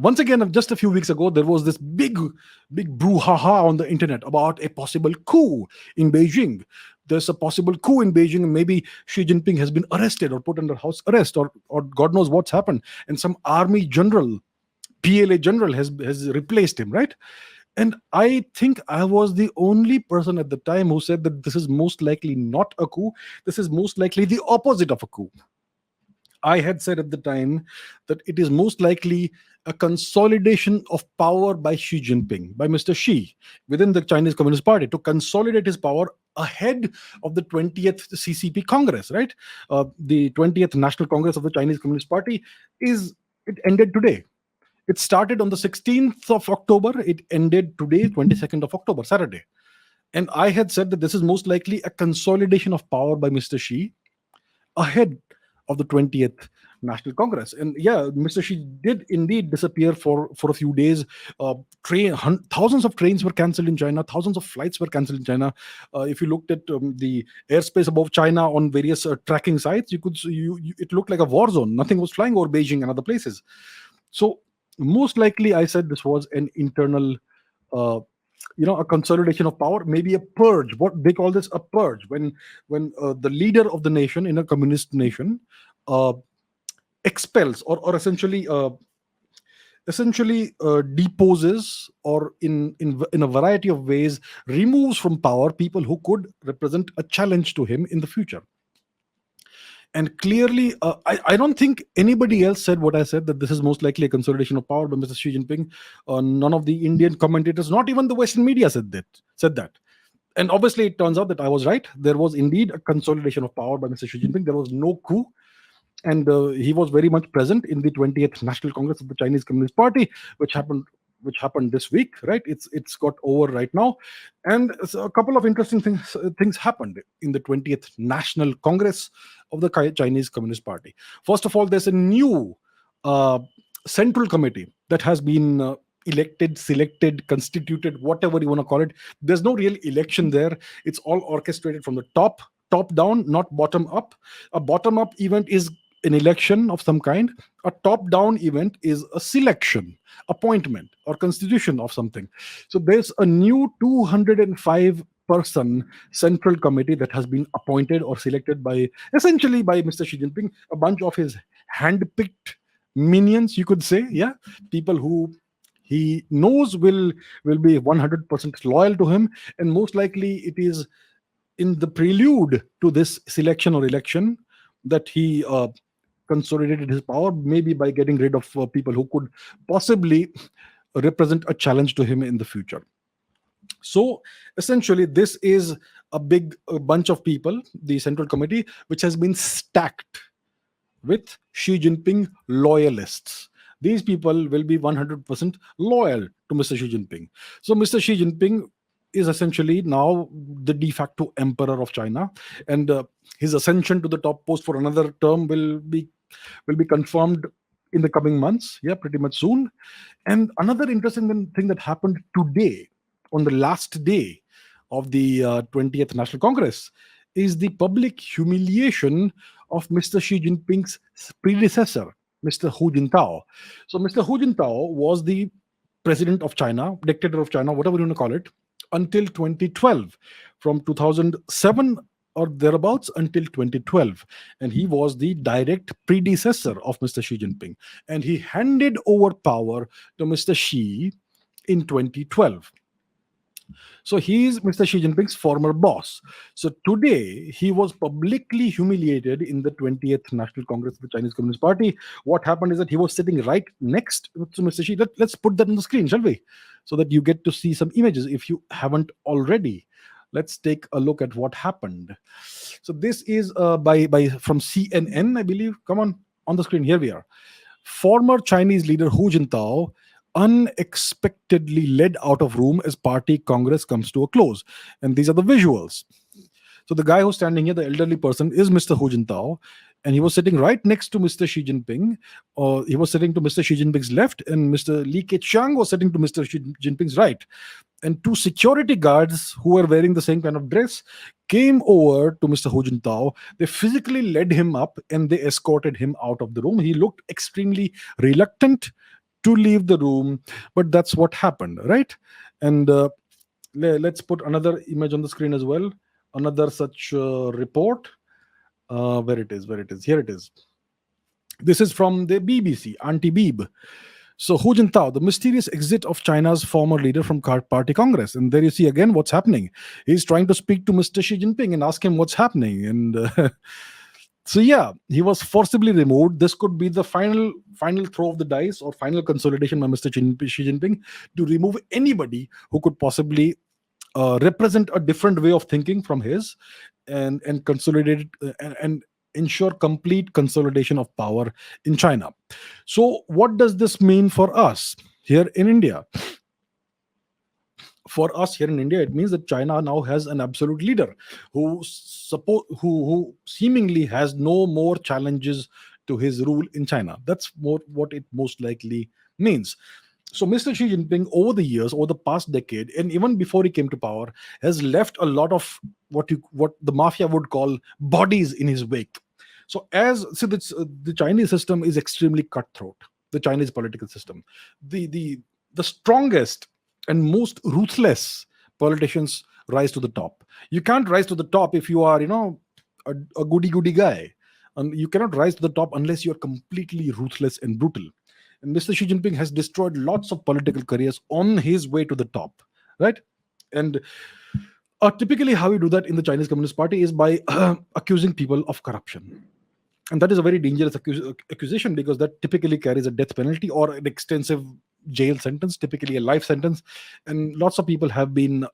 once again, just a few weeks ago, there was this big brouhaha on the internet about a possible coup in Beijing. There's a possible coup in Beijing, and maybe Xi Jinping has been arrested or put under house arrest, or God knows what's happened, and some army general, PLA general, has replaced him, right? And I think I was the only person at the time who said that this is most likely not a coup. This is most likely the opposite of a coup. I had said at the time that it is most likely a consolidation of power by Xi Jinping, by Mr. Xi, within the Chinese Communist Party, to consolidate his power ahead of the 20th CCP Congress, right? The 20th National Congress of the Chinese Communist Party it ended today. It started on the 16th of October. It ended today, 22nd of October, Saturday. And I had said that this is most likely a consolidation of power by Mr. Xi ahead of the 20th National Congress. And yeah, Mr. Xi did indeed disappear for a few days. Thousands of trains were cancelled in China. Thousands of flights were cancelled in China. If you looked at the airspace above China on various tracking sites, it looked like a war zone. Nothing was flying over Beijing and other places. So most likely, I said this was an internal, a consolidation of power, maybe a purge. What they call this, a purge, when the leader of the nation in a communist nation uh, expels or essentially deposes, or in a variety of ways removes from power people who could represent a challenge to him in the future. And clearly, I don't think anybody else said what I said, that this is most likely a consolidation of power by Mr. Xi Jinping. None of the Indian commentators, not even the Western media, said that. And obviously, it turns out that I was right. There was indeed a consolidation of power by Mr. Xi Jinping. There was no coup. And he was very much present in the 20th National Congress of the Chinese Communist Party, which happened this week, right? It's got over right now. And so a couple of interesting things happened in the 20th National Congress of the Chinese Communist Party. First of all, there's a new uh, central committee that has been elected, selected, constituted, whatever you want to call it. There's no real election there. It's all orchestrated from the top down, not bottom up. A bottom up event is an election of some kind. A top down event is a selection, appointment, or constitution of something. So there's a new 205 person central committee that has been appointed or selected essentially by Mr. Xi Jinping, a bunch of his hand-picked minions, you could say. Yeah, people who he knows will be 100% loyal to him. And most likely it is in the prelude to this selection or election that he consolidated his power, maybe by getting rid of people who could possibly represent a challenge to him in the future. So essentially, this is a bunch of people, the Central Committee, which has been stacked with Xi Jinping loyalists. These people will be 100% loyal to Mr. Xi Jinping. So Mr. Xi Jinping is essentially now the de facto emperor of China, and his ascension to the top post for another term will be confirmed in the coming months. Yeah, pretty much soon. And another interesting thing that happened today, on the last day of the 20th National Congress, is the public humiliation of Mr. Xi Jinping's predecessor, Mr. Hu Jintao. So Mr. Hu Jintao was the president of China, dictator of China, whatever you want to call it, until 2012, from 2007 or thereabouts until 2012. And he was the direct predecessor of Mr. Xi Jinping. And he handed over power to Mr. Xi in 2012. So he is Mr. Xi Jinping's former boss. So today he was publicly humiliated in the 20th National Congress of the Chinese Communist Party. What happened is that he was sitting right next to Mr. Xi. Let's put that on the screen, shall we? So that you get to see some images if you haven't already. Let's take a look at what happened. So this is by from CNN, I believe. Come on the screen. Here we are. Former Chinese leader Hu Jintao unexpectedly led out of room as party congress comes to a close. And these are the visuals. So the guy who's standing here, the elderly person, is Mr. Hu Jintao, and he was sitting right next to Mr. Xi Jinping. He was sitting to Mr. Xi Jinping's left, and Mr. Li Keqiang was sitting to Mr. Xi Jinping's right. And two security guards who were wearing the same kind of dress came over to Mr. Hu Jintao. They physically led him up and they escorted him out of the room. He looked extremely reluctant to leave the room, but that's what happened, right? And let's put another image on the screen as well. Another such report. Where it is, here it is. This is from the BBC, Auntie Beeb. So Hu Jintao, the mysterious exit of China's former leader from Party Congress. And there you see again what's happening. He's trying to speak to Mr. Xi Jinping and ask him what's happening. And so yeah, he was forcibly removed. This could be the final throw of the dice or final consolidation by Mr. Xi Jinping to remove anybody who could possibly represent a different way of thinking from his, and consolidate it, and ensure complete consolidation of power in China. So what does this mean for us here in India? For us here in India, it means that China now has an absolute leader who seemingly has no more challenges to his rule in China. That's more what it most likely means. So Mr. Xi Jinping, over the years, over the past decade, and even before he came to power, has left a lot of what the mafia would call bodies in his wake. So the Chinese system is extremely cutthroat. The Chinese political system, the strongest and most ruthless politicians rise to the top. You can't rise to the top if you are, a goody guy, and you cannot rise to the top unless you are completely ruthless and brutal. And Mr. Xi Jinping has destroyed lots of political careers on his way to the top, right? And typically, how we do that in the Chinese Communist Party is by accusing people of corruption. And that is a very dangerous accusation, because that typically carries a death penalty or an extensive jail sentence, typically a life sentence. And lots of people have been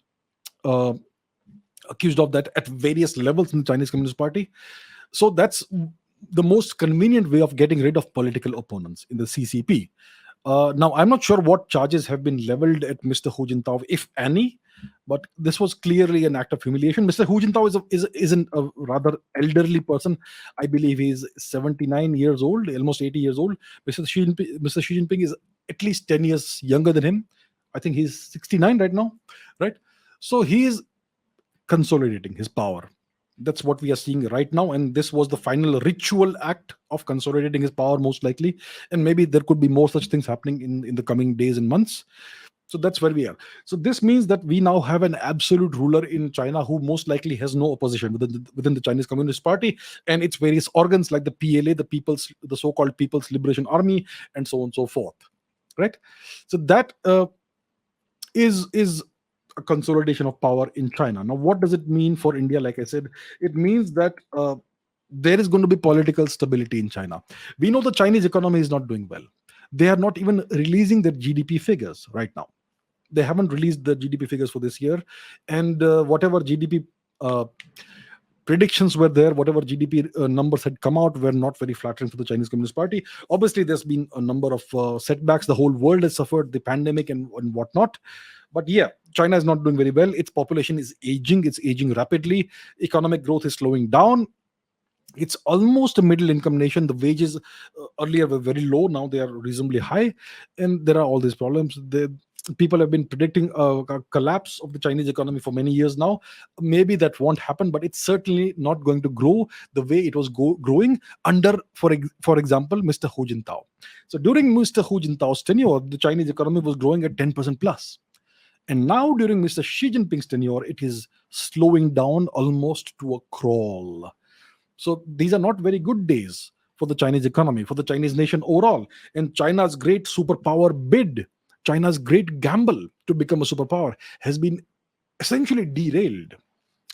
uh, accused of that at various levels in the Chinese Communist Party. So that's the most convenient way of getting rid of political opponents in the CCP. Now, I'm not sure what charges have been leveled at Mr. Hu Jintao, if any, but this was clearly an act of humiliation. Mr. Hu Jintao isn't a rather elderly person. I believe he's 79 years old, almost 80 years old. Mr. Xi Jinping is at least 10 years younger than him. I think he's 69 right now, right? So he is consolidating his power. That's what we are seeing right now, and this was the final ritual act of consolidating his power, most likely. And maybe there could be more such things happening in the coming days and months. So that's where we are. So this means that we now have an absolute ruler in China who most likely has no opposition within the Chinese Communist Party and its various organs like the PLA, the so-called People's Liberation Army, and so on and so forth. Right. So that is a consolidation of power in China. Now, what does it mean for India? Like I said, it means that there is going to be political stability in China. We know the Chinese economy is not doing well. They are not even releasing their GDP figures right now. They haven't released the GDP figures for this year, and whatever GDP predictions were there, whatever GDP numbers had come out, were not very flattering for the Chinese Communist Party. Obviously, there's been a number of setbacks. The whole world has suffered, the pandemic and whatnot. But yeah, China is not doing very well. Its population is aging. It's aging rapidly. Economic growth is slowing down. It's almost a middle income nation. The wages earlier were very low. Now they are reasonably high. And there are all these problems. People have been predicting a collapse of the Chinese economy for many years now. Maybe that won't happen, but it's certainly not going to grow the way it was growing under, for example, Mr. Hu Jintao. So during Mr. Hu Jintao's tenure, the Chinese economy was growing at 10% plus. And now during Mr. Xi Jinping's tenure, it is slowing down almost to a crawl. So these are not very good days for the Chinese economy, for the Chinese nation overall. And China's great superpower bid, China's great gamble to become a superpower, has been essentially derailed.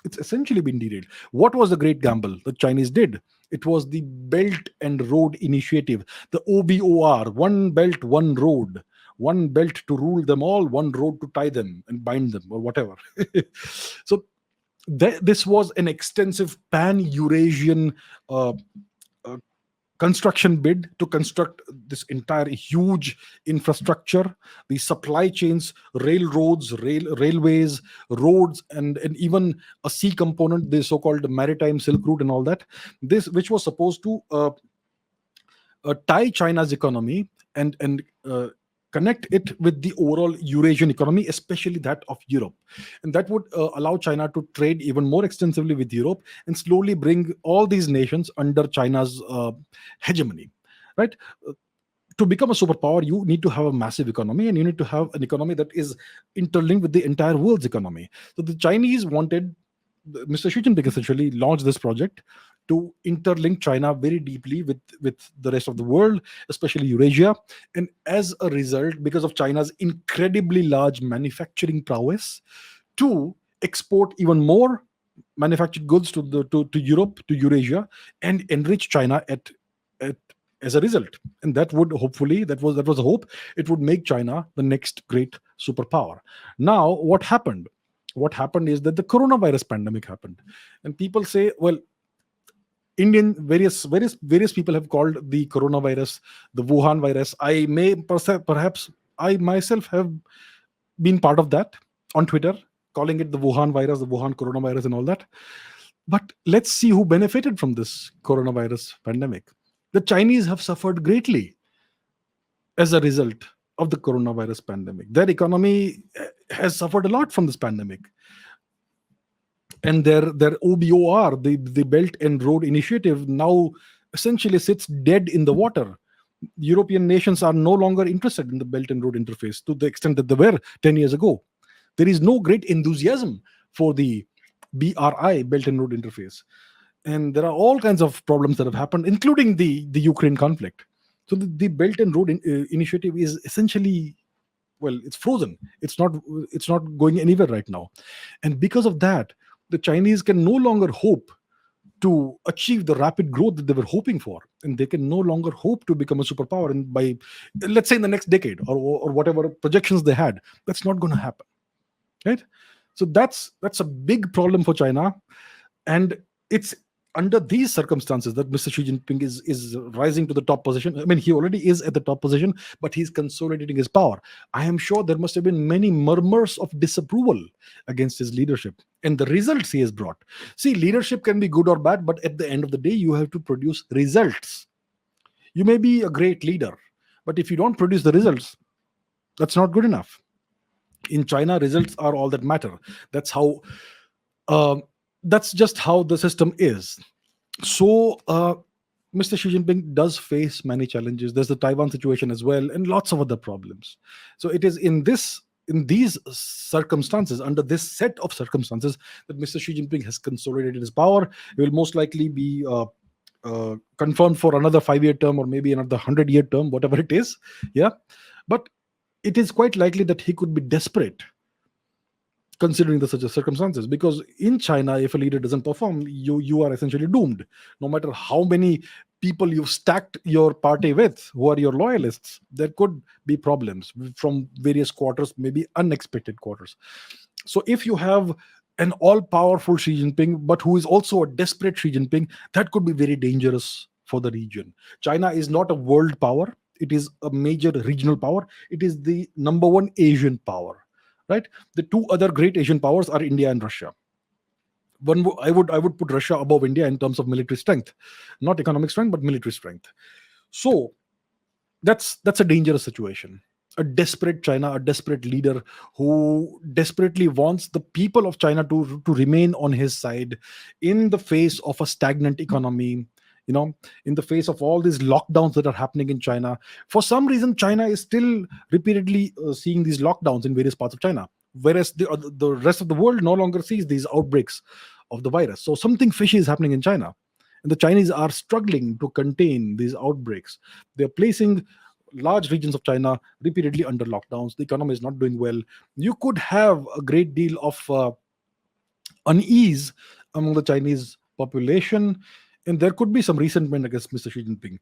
It's essentially been derailed. What was the great gamble the Chinese did? It was the Belt and Road Initiative, the OBOR, one belt, one road. One belt to rule them all, one road to tie them and bind them, or whatever. So this was an extensive pan-Eurasian uh, uh, construction bid to construct this entire huge infrastructure, the supply chains, railroads, railways, roads, and even a sea component, the so-called maritime Silk Route and all that. This, which was supposed to tie China's economy and connect it with the overall Eurasian economy, especially that of Europe. And that would allow China to trade even more extensively with Europe and slowly bring all these nations under China's hegemony, right? To become a superpower, you need to have a massive economy, and you need to have an economy that is interlinked with the entire world's economy. So the Chinese wanted, Mr. Xi Jinping essentially launched this project to interlink China very deeply with the rest of the world, especially Eurasia. And as a result, because of China's incredibly large manufacturing prowess, to export even more manufactured goods to Europe, to Eurasia, and enrich China at as a result. And that would hopefully, that was a hope, it would make China the next great superpower. Now, what happened is that the coronavirus pandemic happened, and people say, well, Indian, various people have called the coronavirus the Wuhan virus. I may perhaps I myself have been part of that on Twitter, calling it the Wuhan virus, the Wuhan coronavirus, and all that. But let's see who benefited from this coronavirus pandemic. The Chinese have suffered greatly as a result of the coronavirus pandemic. Their economy has suffered a lot from this pandemic. And their OBOR, the Belt and Road Initiative, now essentially sits dead in the water. European nations are no longer interested in the Belt and Road interface to the extent that they were 10 years ago. There is no great enthusiasm for the BRI, Belt and Road interface. And there are all kinds of problems that have happened, including the Ukraine conflict. So the Belt and Road initiative is essentially, well, it's frozen. It's not going anywhere right now. And because of that, the Chinese can no longer hope to achieve the rapid growth that they were hoping for, and they can no longer hope to become a superpower. And by, let's say, in the next decade, or whatever projections they had, that's not going to happen, right? So that's a big problem for China, and it's under these circumstances that Mr. Xi Jinping is rising to the top position. I mean, he already is at the top position, but he's consolidating his power. I am sure there must have been many murmurs of disapproval against his leadership and the results he has brought. See, leadership can be good or bad, but at the end of the day, you have to produce results. You may be a great leader, but if you don't produce the results, that's not good enough. In China, results are all that matter. That's how. That's just how the system is. So, Mr. Xi Jinping does face many challenges. There's the Taiwan situation as well, and lots of other problems. So, it is in these circumstances, under this set of circumstances, that Mr. Xi Jinping has consolidated his power. He will most likely be confirmed for another 5-year term, or maybe another 100-year term, whatever it is. Yeah, but it is quite likely that he could be desperate, considering the such circumstances, because in China, if a leader doesn't perform, you are essentially doomed. No matter how many people you've stacked your party with, who are your loyalists, there could be problems from various quarters, maybe unexpected quarters. So if you have an all-powerful Xi Jinping, but who is also a desperate Xi Jinping, that could be very dangerous for the region. China is not a world power. It is a major regional power. It is the number one Asian power. Right, the two other great Asian powers are India and Russia. I would put Russia above India in terms of military strength, not economic strength, but military strength. So that's a dangerous situation. A desperate China, a desperate leader who desperately wants the people of China to remain on his side in the face of a stagnant economy, in the face of all these lockdowns that are happening in China. For some reason, China is still repeatedly seeing these lockdowns in various parts of China, whereas the rest of the world no longer sees these outbreaks of the virus. So something fishy is happening in China, and the Chinese are struggling to contain these outbreaks. They're placing large regions of China repeatedly under lockdowns. The economy is not doing well. You could have a great deal of unease among the Chinese population, and there could be some resentment against Mr. Xi Jinping.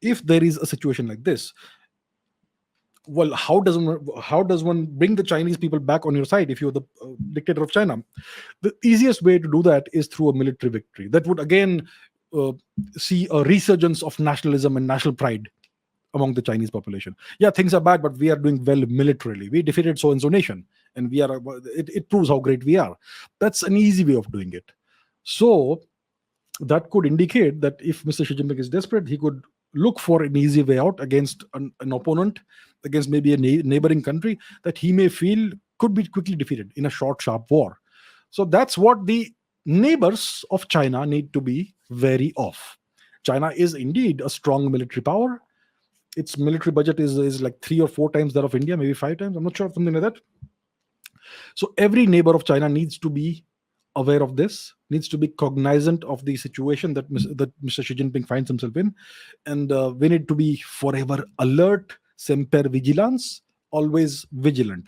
If there is a situation like this, well, how does one bring the Chinese people back on your side if you're the dictator of China? The easiest way to do that is through a military victory. That would again see a resurgence of nationalism and national pride among the Chinese population. Yeah, things are bad, but we are doing well militarily. We defeated so and so nation, and we are. It proves how great we are. That's an easy way of doing it. So that could indicate that if Mr. Xi Jinping is desperate, he could look for an easy way out against an opponent, against maybe a neighboring country that he may feel could be quickly defeated in a short, sharp war. So that's what the neighbors of China need to be wary of. China is indeed a strong military power. Its military budget is like 3 or 4 times that of India, maybe 5 times. I'm not sure, something like that. So every neighbor of China needs to be aware of this, needs to be cognizant of the situation that Mr. Xi Jinping finds himself in, and we need to be forever alert, semper vigilance, always vigilant.